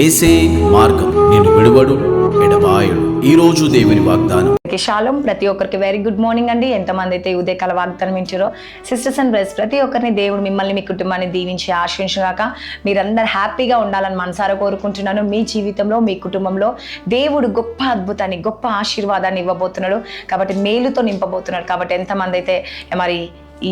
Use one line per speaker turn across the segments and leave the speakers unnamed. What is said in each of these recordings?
ఏసే మార్గం నిన్ను విడువడు ఎడబాయడు. ఈ రోజు దేవుని వాగ్దానం.
షాలోమ్. ప్రతి ఒక్కరికి వెరీ గుడ్ మార్నింగ్ అండి. ఎంతమంది అయితే ఉదయకాల వాగ్దానం వింటారో సిస్టర్స్ అండ్ బ్రదర్స్, ప్రతి ఒక్కరిని దేవుడు మిమ్మల్ని మీ కుటుంబాన్ని దీవించి ఆశీర్వదించుగాక. మీరందరూ హ్యాపీగా ఉండాలని మనసారా కోరుకుంటున్నాను. మీ జీవితంలో మీ కుటుంబంలో దేవుడు గొప్ప అద్భుతాన్ని గొప్ప ఆశీర్వాదాన్ని ఇవ్వబోతున్నాడు. కాబట్టి మేలుతో నింపబోతున్నాడు. కాబట్టి ఎంతమంది అయితే మరి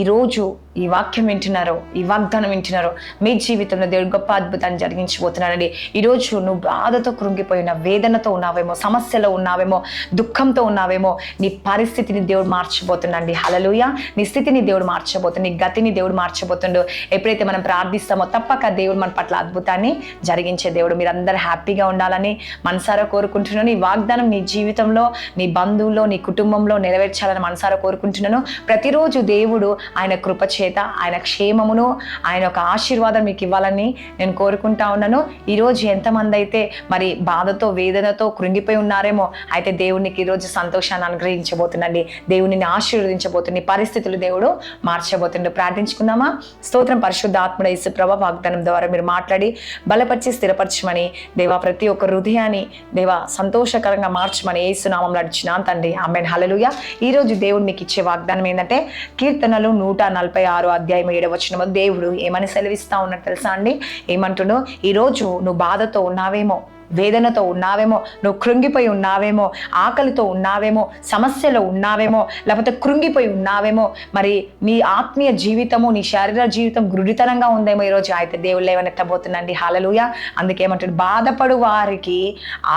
ఈరోజు ఈ వాక్యం వింటున్నారో, ఈ వాగ్దానం వింటున్నారో, మీ జీవితంలో దేవుడు గొప్ప అద్భుతాన్ని జరిగించబోతున్నాడండి. ఈరోజు నువ్వు బాధతో కృంగిపోయిన, వేదనతో ఉన్నావేమో, సమస్యలో ఉన్నావేమో, దుఃఖంతో ఉన్నావేమో, నీ పరిస్థితిని దేవుడు మార్చబోతున్నాండి. హల్లెలూయా. నీ స్థితిని దేవుడు మార్చబోతుంది, నీ గతిని దేవుడు మార్చబోతుండు. ఎప్పుడైతే మనం ప్రార్థిస్తామో తప్పక దేవుడు మన పట్ల అద్భుతాన్ని జరిగించే దేవుడు. మీరందరూ హ్యాపీగా ఉండాలని మనసారా కోరుకుంటున్నాను. ఈ వాగ్దానం నీ జీవితంలో, నీ బంధువుల్లో, నీ కుటుంబంలో నెరవేర్చాలని మనసారా కోరుకుంటున్నాను. ప్రతిరోజు దేవుడు ఆయన కృప చేత, ఆయన క్షేమమును, ఆయన ఒక ఆశీర్వాదం మీకు ఇవ్వాలని నేను కోరుకుంటా ఉన్నాను. ఈరోజు ఎంతమంది అయితే మరి బాధతో వేదనతో కృంగిపోయి ఉన్నారేమో, అయితే దేవునికి ఈరోజు సంతోషాన్ని అనుగ్రహించబోతుందండి. దేవునిని ఆశీర్వదించబోతుంది. పరిస్థితులు దేవుడు మార్చబోతుండు. ప్రార్థించుకుందామా? స్తోత్రం. పరిశుద్ధ ఆత్మడ యేసు ప్రభువా, వాగ్దానం ద్వారా మీరు మాట్లాడి బలపరిచి స్థిరపరచమని దేవా, ప్రతి ఒక్క హృదయాన్ని దేవా సంతోషకరంగా మార్చమని యేసు నామములో అడుగుచున్నాను తండ్రి. ఆమేన్. హల్లెలూయా. ఈరోజు దేవుడు మీకు ఇచ్చే వాగ్దానం ఏంటంటే కీర్తనలు 146 అధ్యాయం 7వ వచనము. దేవుడు ఏమని సెలవిస్తా ఉన్నట్టు తెలుసా అండి? ఏమంటున్నావు? ఈరోజు నువ్వు బాధతో ఉన్నావేమో, వేదనతో ఉన్నావేమో, నువ్వు కృంగిపోయి ఉన్నావేమో, ఆకలితో ఉన్నావేమో, సమస్యలో ఉన్నావేమో, లేకపోతే కృంగిపోయి ఉన్నావేమో, మరి నీ ఆత్మీయ జీవితము, నీ శరీర జీవితం గురుడితనంగా ఉందేమో. ఈరోజు అయితే దేవుళ్ళు లేవనెత్తబోతుందండి. హల్లెలూయా. అందుకేమంటాడు? బాధపడు వారికి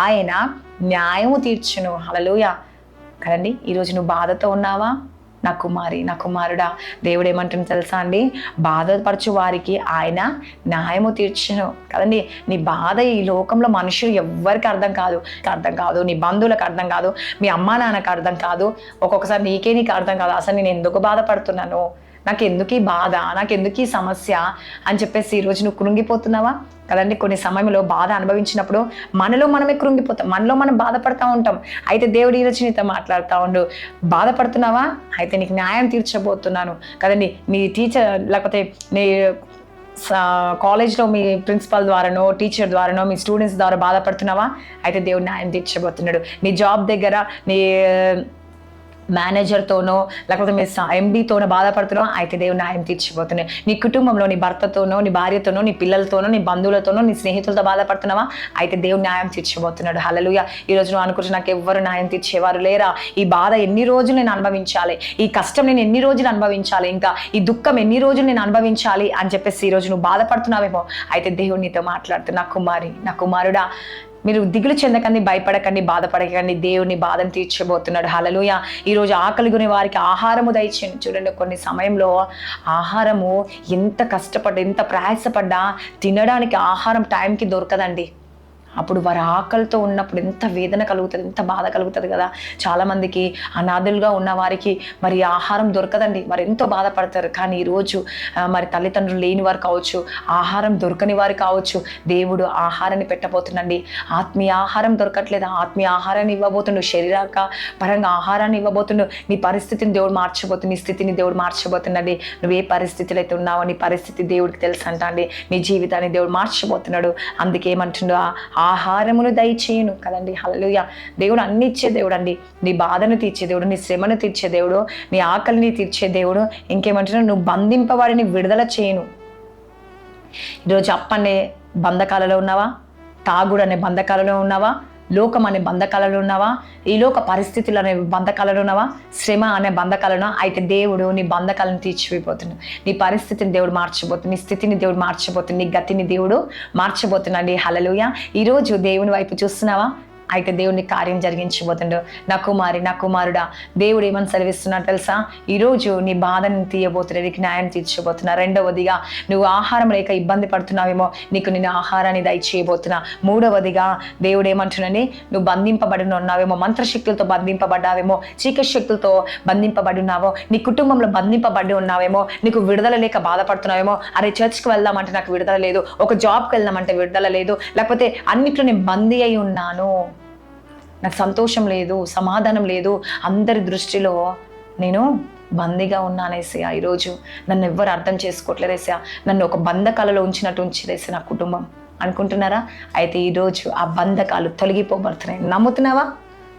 ఆయన న్యాయము తీర్చును. హల్లెలూయా కదండి. ఈరోజు నువ్వు బాధతో ఉన్నావా? నా కుమారి, నా కుమారుడా, దేవుడు ఏమంటుంది తెలుసా అండి? బాధపరచు వారికి ఆయన న్యాయము తీర్చును కదండి. నీ బాధ ఈ లోకంలో మనుషులు ఎవ్వరికి అర్థం కాదు, నీ బంధువులకు అర్థం కాదు, మీ అమ్మా నాన్నకు అర్థం కాదు, ఒక్కొక్కసారి నీకు అర్థం కాదు. అసలు నేను ఎందుకు బాధపడుతున్నాను, నాకు ఎందుకు ఈ బాధ, నాకు ఎందుకు ఈ సమస్య అని చెప్పేసి ఈరోజు నువ్వు కృంగిపోతున్నావా కదండి. కొన్ని సమయంలో బాధ అనుభవించినప్పుడు మనలో మనమే కృంగిపోతాం, మనలో మనం బాధపడతా ఉంటాం. అయితే దేవుడు ఈరోజు నీతో మాట్లాడుతూ ఉండు. బాధపడుతున్నావా? అయితే నీకు న్యాయం తీర్చబోతున్నాను కదండి. మీ టీచర్ లేకపోతే నీ కాలేజ్లో మీ ప్రిన్సిపల్ ద్వారానో, టీచర్ ద్వారానో, మీ స్టూడెంట్స్ ద్వారా బాధపడుతున్నావా? అయితే దేవుడు న్యాయం తీర్చబోతున్నాడు. నీ జాబ్ దగ్గర నీ మేనేజర్తోనో లేకపోతే మీ ఎండీతోనో బాధపడుతున్నావు, అయితే దేవుడు న్యాయం తీర్చిపోతున్నాయి. నీ కుటుంబంలో నీ భర్తతోనో, నీ భార్యతోనో, నీ పిల్లలతోనో, నీ బంధువులతోనో, నీ స్నేహితులతో బాధపడుతున్నావా? అయితే దేవుడు న్యాయం తీర్చిపోతున్నాడు. హల్లెలూయా. ఈరోజు నువ్వు అనుకుంటే నాకు ఎవ్వరు న్యాయం తీర్చేవారు లేరా, ఈ బాధ ఎన్ని రోజులు నేను అనుభవించాలి, ఈ కష్టం నేను ఎన్ని రోజులు అనుభవించాలి, ఇంకా ఈ దుఃఖం ఎన్ని రోజులు నేను అనుభవించాలి అని చెప్పేసి ఈరోజు నువ్వు బాధపడుతున్నావేమో. అయితే దేవుడు నీతో మాట్లాడుతున్నా, కుమారి, నా కుమారుడా, మీరు దిగులు చెందకండి, భయపడకండి, బాధపడకండి, దేవుని బాధను తీర్చబోతున్నాడు. హల్లెలూయా. ఈరోజు ఆకలి కొని వారికి ఆహారము దయచేయండి. చూడండి, కొన్ని సమయంలో ఆహారము ఎంత కష్టపడ్డా, ఎంత ప్రయాసపడ్డా తినడానికి ఆహారం టైంకి దొరకదండి. అప్పుడు వారి ఆకలితో ఉన్నప్పుడు ఎంత వేదన కలుగుతుంది, ఎంత బాధ కలుగుతుంది కదా. చాలామందికి అనాథులుగా ఉన్న వారికి మరి ఆహారం దొరకదండి, వారు ఎంతో బాధపడతారు. కానీ ఈరోజు మరి తల్లిదండ్రులు లేని వారు కావచ్చు, ఆహారం దొరకని వారు కావచ్చు, దేవుడు ఆహారాన్ని పెట్టబోతుండండి. ఆత్మీయ ఆహారం దొరకట్లేదు, ఆత్మీయ ఆహారాన్ని ఇవ్వబోతుండు, శరీరక పరంగా ఆహారాన్ని ఇవ్వబోతుండు. నీ పరిస్థితిని దేవుడు మార్చబోతుంది, నీ స్థితిని దేవుడు మార్చబోతుండండి. నువ్వు ఏ పరిస్థితులు అయితే ఉన్నావో నీ పరిస్థితి దేవుడికి తెలుసు అంట అండి. నీ జీవితాన్ని దేవుడు మార్చబోతున్నాడు. అందుకేమంటుండో ఆహారమును దయచేయను కదండి. హల్లెలూయా. దేవుడు అన్ని ఇచ్చే దేవుడు అండి. నీ బాధను తీర్చే దేవుడు, నీ శ్రమను తీర్చే దేవుడు, నీ ఆకలిని తీర్చే దేవుడు. ఇంకేమంటున్నావు? నువ్వు బంధింపవాడిని విడుదల చేయను. ఈరోజు అప్పనే బంధకాలలో ఉన్నావా? తాగుడు అనే బంధకాలలో ఉన్నావా? లోకం అనే బంధకాలలో ఉన్నావా? ఈ లోక పరిస్థితులు అనే బంధకాలలో ఉన్నావా? శ్రమ అనే బంధకాలను, అయితే దేవుడు నీ బంధకాలను తీర్చిపోతున్నాడు. నీ పరిస్థితిని దేవుడు మార్చబోతుంది, నీ స్థితిని దేవుడు మార్చబోతుంది, నీ గతిని దేవుడు మార్చబోతున్నాడు. హల్లెలూయా. ఈరోజు దేవుని వైపు చూస్తున్నావా? అయితే దేవుడిని కార్యం జరిగించబోతుండు. నా కుమారి, నా కుమారుడా, దేవుడు ఏమని సెలవిస్తున్నాడు తెలుసా? ఈరోజు నీ బాధను తీయబోతున్నా, నీకు న్యాయం తీర్చబోతున్నా. రెండవదిగా, నువ్వు ఆహారం లేక ఇబ్బంది పడుతున్నావేమో, నీకు నేను ఆహారాన్ని దయచేయబోతున్నా. మూడవదిగా, దేవుడు ఏమంటున్నాని, నువ్వు బంధింపబడి ఉన్నావేమో, మంత్రశక్తులతో బంధింపబడ్డావేమో, చీకటి శక్తులతో బంధింపబడి ఉన్నావో, నీ కుటుంబంలో బంధింపబడి ఉన్నావేమో, నీకు విడుదల లేక బాధపడుతున్నావేమో. అరే, చర్చ్కి వెళ్దామంటే నాకు విడుదల లేదు, ఒక జాబ్కి వెళ్దామంటే విడుదల లేదు, లేకపోతే అన్నిట్లో నేను బందీ అయి ఉన్నాను, నాకు సంతోషం లేదు, సమాధానం లేదు, అందరి దృష్టిలో నేను బందీగా ఉన్నానేసయ్యా. ఈరోజు నన్ను ఎవ్వరు అర్థం చేసుకోవట్లేదేసయ్యా, నన్ను ఒక బంధకాలలో ఉంచినట్టు ఉంచిదేసే నా కుటుంబం. అనుకుంటున్నారా? అయితే ఈరోజు ఆ బంధకాలు తొలగిపోబడుతున్నాయి. నమ్ముతున్నావా?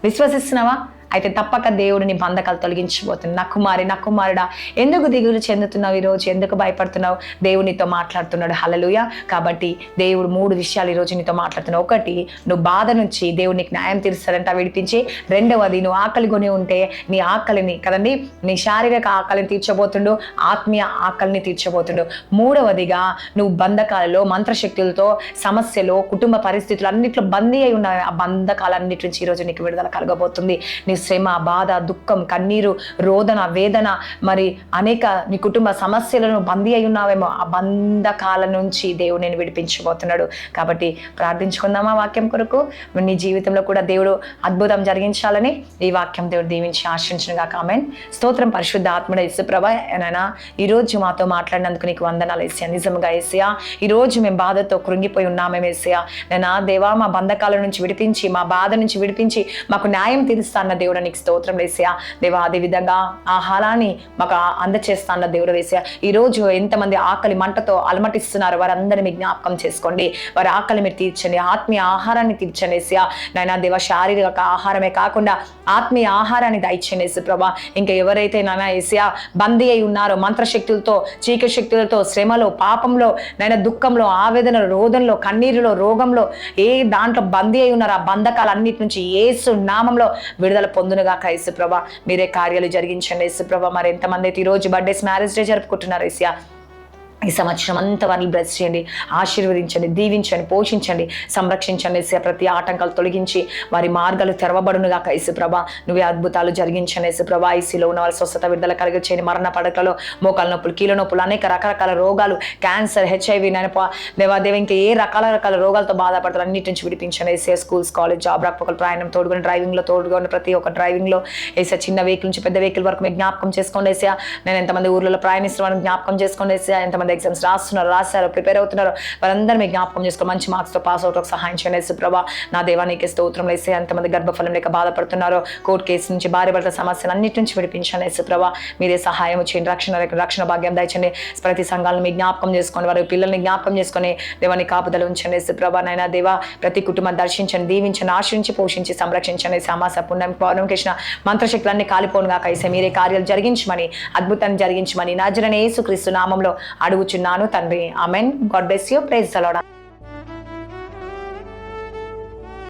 విశ్వసిస్తున్నావా? అయితే తప్పక దేవుడు నీ బంధకాలు తొలగించబోతుంది. నా కుమారి, నా కుమారుడా, ఎందుకు దిగులు చెందుతున్నావు? ఈరోజు ఎందుకు భయపడుతున్నావు? దేవుడు నీతో మాట్లాడుతున్నాడు. హల్లెలూయా. కాబట్టి దేవుడు 3 విషయాలు ఈరోజు నీతో మాట్లాడుతున్నావు. ఒకటి, నువ్వు బాధ నుంచి దేవుడు నీకు న్యాయం తీరుస్తాడంట, విడిపించి. రెండవది, నువ్వు ఆకలి కొని ఉంటే నీ ఆకలిని కదండి, నీ శారీరక ఆకలిని తీర్చబోతుండు, ఆత్మీయ ఆకలిని తీర్చబోతుండు. మూడవదిగా, నువ్వు బంధకాలలో, మంత్రశక్తులతో, సమస్యలు, కుటుంబ పరిస్థితులు అన్నిట్లో బందీ అయి ఉన్న ఆ బంధకాలన్నిటి నుంచి ఈరోజు నీకు విడుదల కలగబోతుంది. నీ శ్రమ, బాధ, దుఃఖం, కన్నీరు, రోదన, వేదన, మరి అనేక నీ కుటుంబ సమస్యలను బందీ అయి ఉన్నావేమో, ఆ బంధకాల నుంచి దేవుడు నేను విడిపించబోతున్నాడు. కాబట్టి ప్రార్థించుకుందామా వాక్యం కొరకు? నీ జీవితంలో కూడా దేవుడు అద్భుతం జరిగించాలని ఈ వాక్యం దేవుడు దీవించి ఆశించునుగా. ఆమేన్. స్తోత్రం. పరిశుద్ధ ఆత్మడ యేసుప్రభా, ఏనైనా ఈరోజు మాతో మాట్లాడినందుకు నీకు వందనాలు యేసయ్యా. నిజంగా యేసయ్యా, ఈరోజు మేము బాధతో కృంగిపోయి ఉన్నామేమో యేసయ్యా. నేను దేవా, మా బంధకాల నుంచి విడిపించి, మా బాధ నుంచి విడిపించి మాకు న్యాయం తీరుస్తా అన్న దేవుడు నీకు స్తోత్రం యేసయ్యా. దేవా, అదే విధంగా ఆహారాన్ని మాకు అందచేస్తా అన్న దేవుడు యేసయ్యా. ఈరోజు ఎంతమంది ఆకలి మంటతో అలమటిస్తున్నారు వారందరినీ మీ జ్ఞాపకం చేసుకోండి. వారి ఆకలి మీరు తీర్చండి, ఆత్మీయ ఆహారాన్ని తీర్చండి యేసయ్యా. నాయనా దేవా, శారీరక ఆహారమే కాకుండా ఆత్మీయ ఆహారాన్ని దయచేయండి యేసు ప్రభా. ఇంకా ఎవరైతే నాయనా యేసయ్యా బందీ అయి ఉన్నారో మంత్రశక్తులతో, చీకటి శక్తులతో, శ్రమలో, పాపంలో, నాయనా దుఃఖంలో, ఆవేదనలో, రోదనలో, కన్నీరులో, రోగంలో, ఏ దాంట్లో బందీ అయి ఉన్నారో ఆ బంధకాలన్నిటి నుంచి యేసు నామంలో విడుదల పొందునుగాక యేసు ప్రభా. మీరే కార్యాలు జరిగించండి యేసు ప్రభా. మరి ఎంతమంది అయితే ఈరోజు బర్త్డేస్, మ్యారేజ్ డే జరుపుకుంటున్నారు యేసయ్యా, ఈ సంవత్సరం అంతా వారిని బ్లెస్ చేయండి, ఆశీర్వదించండి, దీవించండి, పోషించండి, సంరక్షించండి యేసయ్యా. ప్రతి ఆటంకాలు తొలగించి వారి మార్గాలు తెరవబడునుగాక యేసు ప్రభా. నువ్వే అద్భుతాలు జరిగించండి యేసు ప్రభా. ఐసీలో ఉన్న వారి స్వస్థత, విడుదల కలిగించండి. మరణ పడకలో, మోకాల నొప్పులు, కీళ్ళ నొప్పులు, అనేక రకరకాల రోగాలు, క్యాన్సర్, హెచ్ఐవి, దేవాదేవ ఇంకా ఏ రకాల రోగాలతో బాధపడతారు అన్నిటి నుంచి విడిపించండి యేసయ్యా. స్కూల్స్, కాలేజ్, జాబ్ రాకపోకలు, ప్రయాణం తోడుకొని, డ్రైవింగ్లో తోడుకొని, ప్రతి ఒక్క డ్రైవింగ్లో యేసయ్యా, చిన్న వెహికల్ నుంచి పెద్ద వెహికల్ వరకు మీరు జ్ఞాపకం చేసుకోండి యేసయ్యా. నేను ఎంతమంది ఊర్లలో ప్రయాణిస్తున్నారని జ్ఞాపకం చేసుకోండి యేసయ్యా. ఎంతమంది ఎగ్జామ్స్ రాశారు, ప్రిపేర్ అవుతున్నారు, వారందరూ మీకు జ్ఞాపకం చేసుకోండి. మంచి మార్క్స్తో పాస్ అవుట్ సహాయం చేయండి యేసు ప్రభా. నా దేవానికి స్తోత్రం యేసయ్యా. ఎంతమంది గర్భఫలం లేక బాధపడుతున్నారో, కోర్టు కేసు నుంచి, భార్య భర్త సమస్యలు అన్నిటి నుంచి విడిపించండి యేసు ప్రభా. మీరే సహాయం చేయండి, రక్షణ భాగ్యం దయచండి. ప్రతి సంఘాలను మీ జ్ఞాపకం చేసుకొని, వారి పిల్లల్ని జ్ఞాపకం చేసుకొని దేవాని కాపుదలు ఉంచండి యేసు ప్రభా. నైనా దేవా, ప్రతి కుటుంబాన్ని దర్శించండి, దీవించండి, ఆశ్రయించి, పోషించి, సంరక్షించండి. సమాస పుణ్యం, పౌర్ణం కృష్ణ మంత్రశక్తులన్నీ కాలిపోనుగాక యేసయ్యా. మీరే కార్యాలు జరిగించమని, అద్భుతాన్ని జరిగించమని నజరేయుడైన యేసుక్రీస్తు నామంలో అడుగుచున్నాను తండ్రి. Amen. God bless you. Praise the lord.